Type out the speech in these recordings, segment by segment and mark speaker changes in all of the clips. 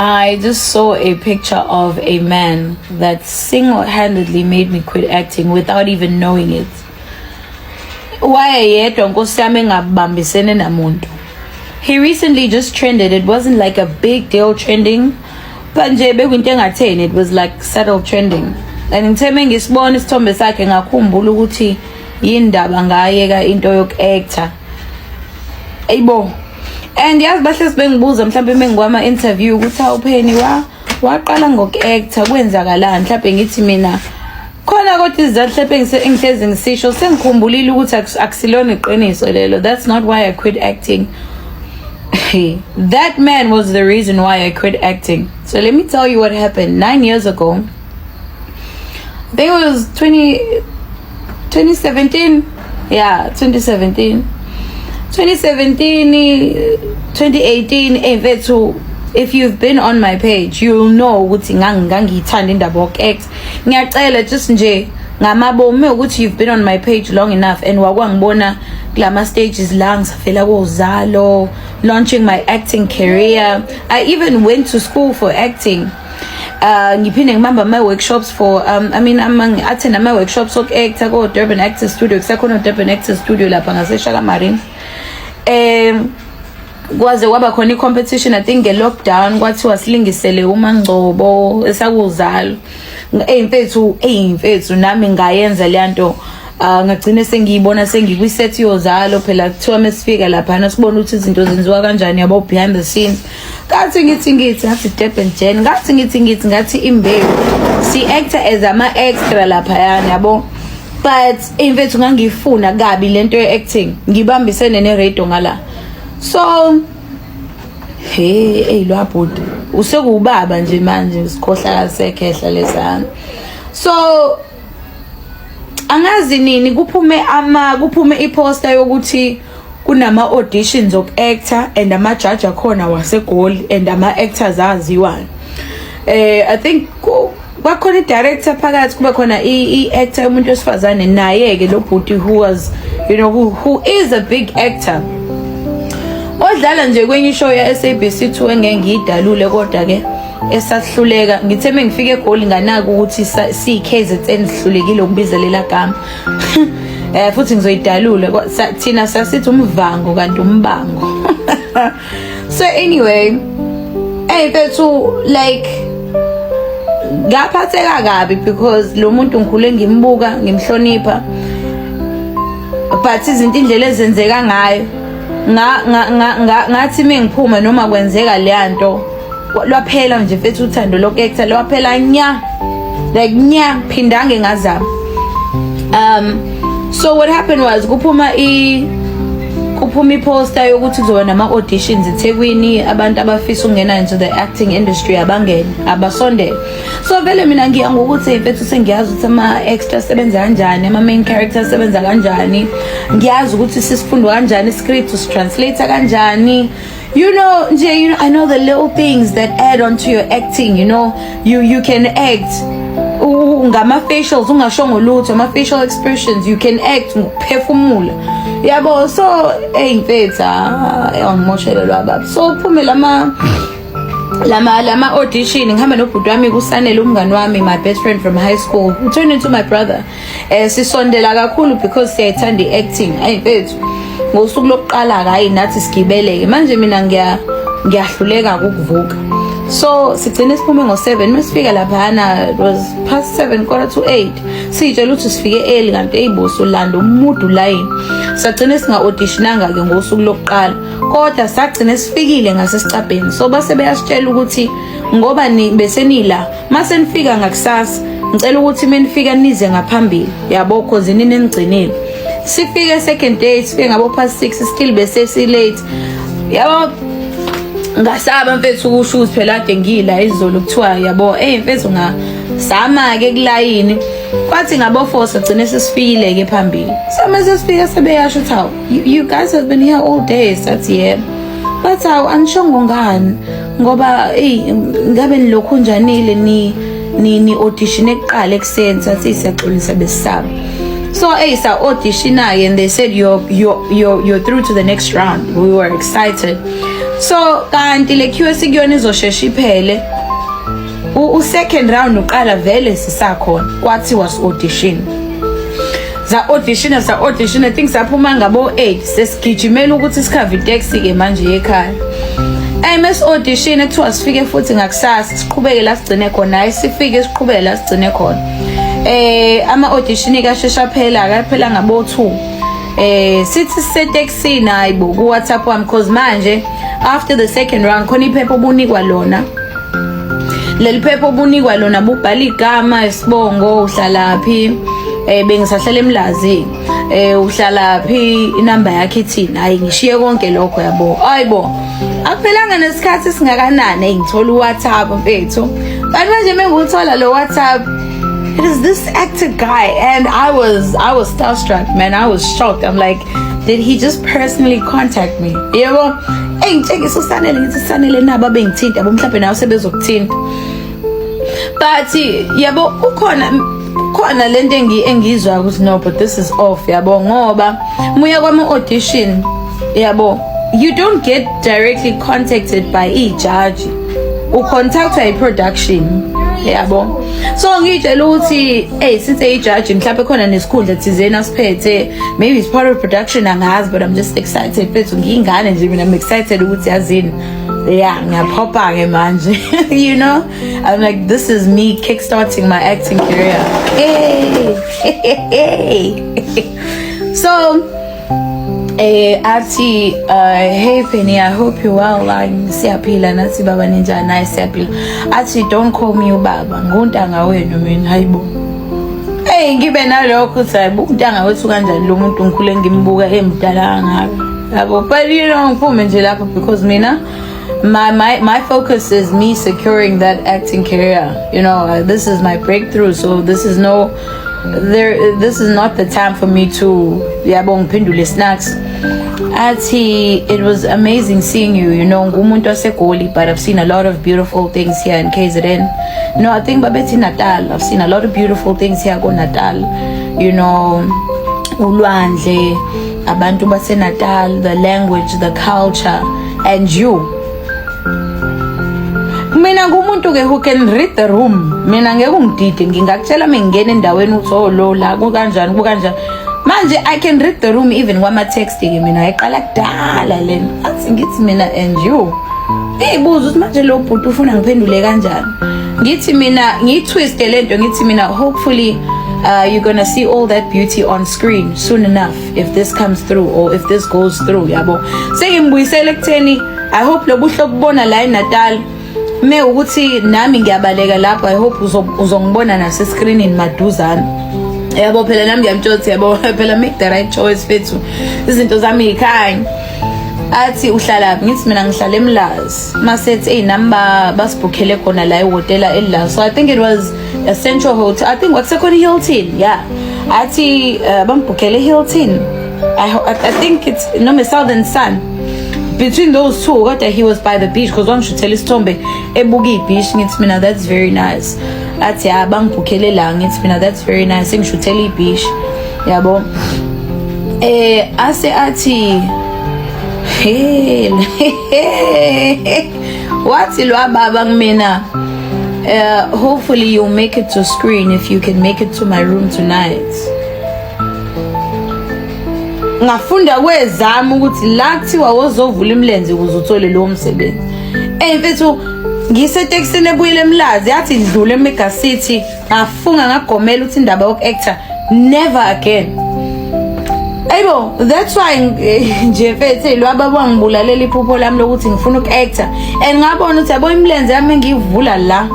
Speaker 1: I just saw a picture of a man that single-handedly made me quit acting without even knowing it. Wayedwa Nkosi yami engabambisene namuntu. He recently just trended. It wasn't like a big deal trending, but nje bekuyinto engatheni, it was like subtle trending. And ngitheme ngisibona isithombe sakhe ngakhumbula ukuthi yindaba ngayeka into yokuactor. Ayibo. And yazi bahle sibengibuza mhlawumbe mengikwama interview ukuthi awupheni waqala ngokuactor kwenzakalani mhlawumbe ngithi mina khona kodwa izizathu mhlawumbe engihlezi ngisisho sengikhumbulile ukuthi akusilona iqiniso lelo. That's not why I quit acting. That man was the reason why I quit acting. So let me tell you what happened 9 years ago. I think it was 2017. Yeah, 2017. 2017, 2018, if you've been on my page, you'll know ukuthi ngangithanda indaba yokuact. Ngiyacela just nje ngamabomu ukuthi you've been on my page long enough and wakwangibona kulama stages la ngisafela koZalo, launching my acting career. I even went to school for acting. Ngiphinde ngibamba my workshops for attend my workshops wokuacta ko Durban Actors Studio. Kusakhona Durban Actors Studio lapha ngaseShaka Marine. Kwaze kwaba khona i-competition, I think nge-lockdown kwathiwa silingisele uMangcobo esakuZalo. Eyimfethu nami ngayenza lento. Ngagcina sengiyibona sengikwi-set yoZalo phela kuthiwa mesifika laphana sibona ukuthi izinto zenziwa kanjani yabo behind the scenes. Ngathi Durban Jen, ngathi imbewu si actor as ama-extra laphayana yabo. But imfethu ngangifuna kabi lento ye-acting, ngibambisene ne-radio ngala. So lwabhuti usekuubaba nje manje sikhohlakala sekhehla lesana. So angazi nini kuphume iposter yokuthi kunama auditions of actor and ama judge akhona waseGoli and ama actors aziwa. I think bakhona i-director phakathi kube khona i-actor umuntu wesifazane naye ke lo bhuti who who is a big actor. Odlala nje kwenye show ya SABC2 engeke ngiyidalule kodwa ke esahluleka ngithe mengifike eGoli nganaka ukuthi siKZN sihlulekile ukubiza lela gama. Futhi ngizoyidalula thina sasithi umvango kanti umbango. So anyway, bethu like ngaphatheka kabi because lo muntu ngikhule ngimbuka ngimhlonipha, but izinto indlela ezenzeka ngayo ngathi mengiphuma noma kwenzeka leyanto lwaphela nje mfethu uthando lokuactor lwaphela nya phindange ngazama. So what happened was kuphuma iposter yokuthi kuzoba nama auditions eThekwini, abantu abafisa ukungena into the acting industry abangene abasondele. So vele mina ngiya ngokuthi mfethu sengiyazi ukuthi ama extra sebenza kanjani, ama main characters sebenza kanjani, ngiyazi ukuthi sisifundwa kanjani, script usitranslate kanjani. I know the little things that add on to your acting. You can act ngama facials ungashongo lutho, ama facial expressions, you can act ngokuphefumula yabo. So mfetha angimoshele lwababa. So kuphume lama audition ngihamba nobhuti wami kuSanele umngani wami, my best friend from high school, who turned into my brother. Sisondela kakhulu because siyayithanda i-acting. Mfethu ngosuku lokuqala hayi nathi sigibeleke manje mina ngiyahluleka ukuvuka. So sigcine siphume ngo7 masifika laphana, it was past 7 quarter-to-8. Sitshela ukuthi sifike early kanti eyiboso landa umudu line. Sagcine singa-auditionanga ke ngosuku lokuqala kodwa sagcine sifikile ngasesicabheni. So base beyasitshela ukuthi ngoba besenila mase nifika ngakusasa ngicela ukuthi menifika nize ngaphambili yabo cause nini nigcinile. Sifike second day sifike ngabo past 6 still bese si late yabo. Ngasaba mfethu ukusho ukuthi phela ade ngila izolo kuthiwa yabo mfethu ngasama ke kulayini kwathi ngabo 4 sagcine sesifikile ke phambili. Samase sifika sebeyasho ukuthi you guys have been here all day. Sathi yebo, but anishongo ngani ngoba ngabe nilokhu njanile ni audition ekuqala ekuseni. Sathi siyaxolisa besisaba. So sa audition and they said you're through to the next round. We were excited. So kanti le QS kuyona izoshesha iphele second round uqala vele sisakhona kwathi was audition za audition I think saphuma ngabo 8 sesigijimela ukuthi sikhave taxi ke manje ekhaya MS audition ekuthiwa sifike futhi ngakusasa siqhubeke la sigcine khona sifike siqhubeke la sigcine khona ama audition kashesha phela ngabo 2 sithi sitaxi hayibo ku WhatsApp wami because manje after the second round khona iphepha obunikwa lona leli phepha obunikwa lona bubhala igama isibongo uhlalaphi bengisahlala eMlazi uhlalaphi inamba yakhe ithini hayi ngishiye konke lokho yabo hayibo akuphelanga nesikhathi singakanani ngithola uWhatsApp mfethu kanti manje menguthola lo WhatsApp it is this actor guy and I was starstruck man. I was shocked. I'm like, did he just personally contact me? Yebo engitshengisa usanele ngithi sanele nabo bengithinta bomhlaphe nawo sebezokuthinta but yabo khona lento engizwa ukuthi no but this is off yabo ngoba muya kwama audition yabo you don't get directly contacted by a judge u contact a production yabo so ngitshela ukuthi since a judge mhlawumbe khona nesikhundla thizena siphethe maybe it's part of production angazi but I'm just excited bethu ngingane nje mina I'm excited ukuthi yazini yeah ngiyaphopha ke manje you know I'm like this is me kickstarting my acting career so athi hey Penny I hope you well siyaphila nathi baba ninjani naye siyaphila athi don't call me ubaba nguntanga wenu mina hayibo ngibe nalokho uthi hayibo untanga wethu kanjani lo muntu ngikhule ngimbuka emdala ngaka yabo but you know ngiphume nje lapho because mina my focus is me securing that acting career you know this is my breakthrough so this is not the time for me to yabo ngiphendule snacks athi it was amazing seeing you know ngumuntu waseGoli but I've seen a lot of beautiful things here in KZN no I think babethi Natal I've seen a lot of beautiful things here go Natal you know ulwandle abantu base Natal the language the culture and you mina ngumuntu ke who can read the room mina ngeke ungidide ngingakutshela mengene endaweni uthi oh lo la kukanjani manje I can read the room even kwama text ke mina eqala kudala lena athi ngithi mina and you ibuza ukuthi manje lo bhuti ufuna ngiphendule kanjani ngithi mina ngitwist lento ngithi mina hopefully you're gonna see all that beauty on screen soon enough if this comes through or if this goes through yabo sengimbuyisela ekutheni I hope lo buhlobona la eNatal me ukuthi nami ngiyabaleka lapho I hope uzongibona nase screenini maduzana yabo phela nami ngiyamtshotsi yabo phela make the right choice fethu izinto zami ikhanya athi uhlalaphi ngithi mina ngihlala eMlazi masethi number basibhukhele khona la ehotela eLazi so I think it was a Central Hotel I think wakusekhona Hilton yeah athi bambhukhele Hilton I think it's noma Southern Sun between those two kodwa he was by the beach because wangishutela isithombe ebuka ibeach ngithi mina that's very nice athi bangibhukhele la ngithi mina that's very nice ngishutela ibeach yabo ase athi wathi lo baba kumina hopefully you'll make it to screen if you can make it to my room tonight ngafunda kwezami ukuthi la kuthiwa wozovula imlenze ukuze uthole lo msebenzi mfethu ngiseteksini ebuyile eMlazi yathi ndlule eMega City ngafunga ngagomela ukuthi indaba yokuactor never again ayibo that's why nje mfethu lo baba ngibulalela iphupho lami lokuthi ngifuna ukuactor and ngabona ukuthi yabo imlenze yami ngivula la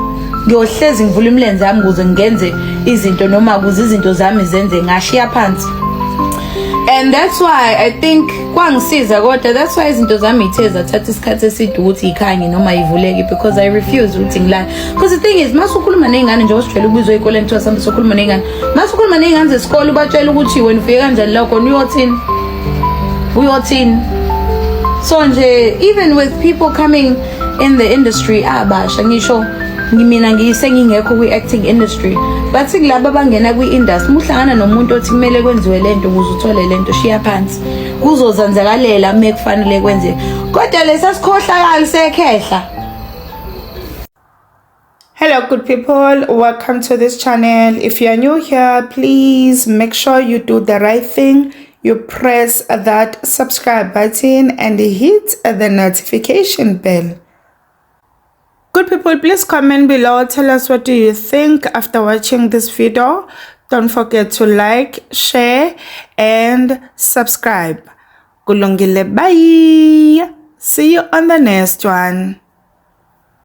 Speaker 1: ngiyohlezi ngivula imlenze yami ukuze ngenze izinto noma ukuze izinto zami zenze ngashiya phansi and that's why I think kwangisiza kodwa that's why izinto zami ithe zathatha isikhathi eside ukuthi ikhanye noma ivuleke because I refuse ukuthi ngilale because the thing is masukhuluma nezingane nje osijwayele ukubizwa ezikoleni kuthiwa sambe sokhuluma nezingane masukhuluma nezingane zesikole ubatshela ukuthi wena ufike kanjani la khona uyothini so nje even with people coming in the industry abasha ngisho ngimina ngiyisengingekho kwi-acting industry but kulabo abangena kwi-industry muhlangana nomuntu othi kumele kwenziwe lento ukuze uthole lento shiya phansi kuzozenzakalela mekufanele kwenze kodwa lesasikhohlakala sekhehla.
Speaker 2: Hello good people, welcome to this channel. If you are new here, please make sure you do the right thing. You press that subscribe button and hit the notification bell. Good people, please comment below. Tell us what do you think after watching this video. Don't forget to like, share and subscribe. Kulungile, bye. See you on the next one.